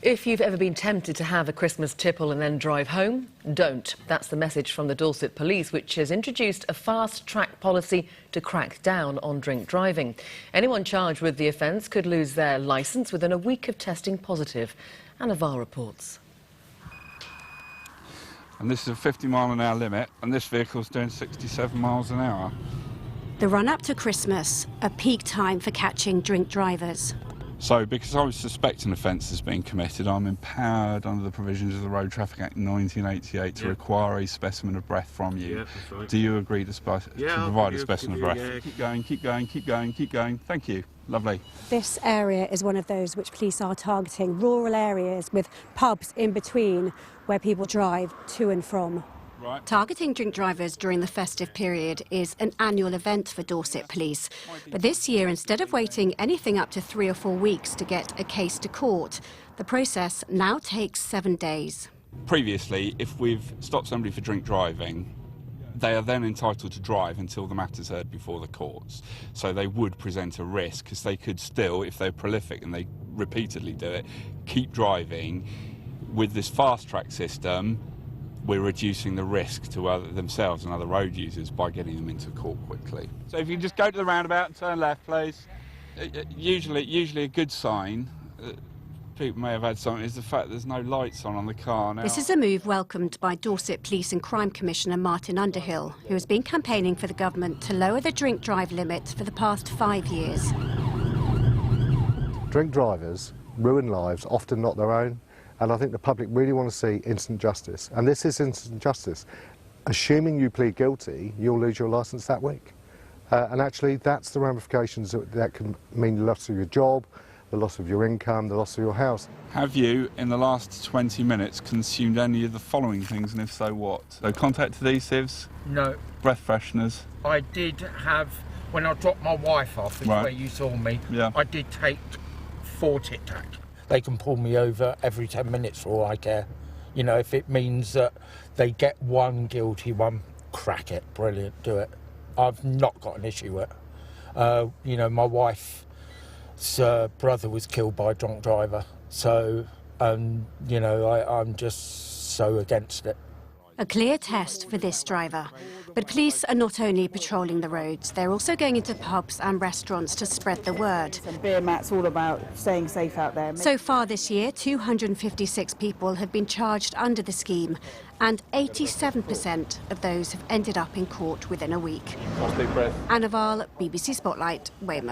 If you've ever been tempted to have a Christmas tipple and then drive home, don't. That's the message from the Dorset Police, which has introduced a fast-track policy to crack down on drink driving. Anyone charged with the offence could lose their licence within a week of testing positive. Anna Var reports. And this is a 50-mile-an-hour limit, and this vehicle's doing 67 miles an hour. The run-up to Christmas, a peak time for catching drink drivers. So, because I was suspecting an offence has been committed, I'm empowered under the provisions of the Road Traffic Act 1988 to require a specimen of breath from you. Yeah, that's right. Do you agree to provide a specimen of breath? Yeah. Keep going, keep going, keep going, keep going. Thank you. Lovely. This area is one of those which police are targeting, rural areas with pubs in between where people drive to and from. Right. Targeting drink drivers during the festive period is an annual event for Dorset Police. But this year, instead of waiting anything up to 3 or 4 weeks to get a case to court, the process now takes 7 days. Previously, if we've stopped somebody for drink driving, they are then entitled to drive until the matter's heard before the courts. So they would present a risk, because they could still, if they're prolific and they repeatedly do it, keep driving. With this fast-track system, we're reducing the risk to themselves and other road users by getting them into court quickly. So if you just go to the roundabout and turn left, please. Usually a good sign, people may have had something, is the fact there's no lights on the car now. This is a move welcomed by Dorset Police and Crime Commissioner Martin Underhill, who has been campaigning for the government to lower the drink drive limit for the past 5 years. Drink drivers ruin lives, often not their own. And I think the public really want to see instant justice. And this is instant justice. Assuming you plead guilty, you'll lose your licence that week. And actually, that's the ramifications that can mean the loss of your job, the loss of your income, the loss of your house. Have you, in the last 20 minutes, consumed any of the following things, and if so, what? So contact adhesives? No. Breath fresheners? I did have, when I dropped my wife off, is Right. where you saw me, Yeah. I did take 4 Tic Tac. They can pull me over every 10 minutes for all I care. You know, if it means that they get one guilty one, crack it, brilliant, do it. I've not got an issue with it. You know, my wife's brother was killed by a drunk driver, so, you know, I'm just so against it. A clear test for this driver. But police are not only patrolling the roads, they're also going into pubs and restaurants to spread the word. And Beer Mat's all about staying safe out there. So far this year, 256 people have been charged under the scheme, and 87% of those have ended up in court within a week. Last big breath. Anna Var, BBC Spotlight, Weymouth.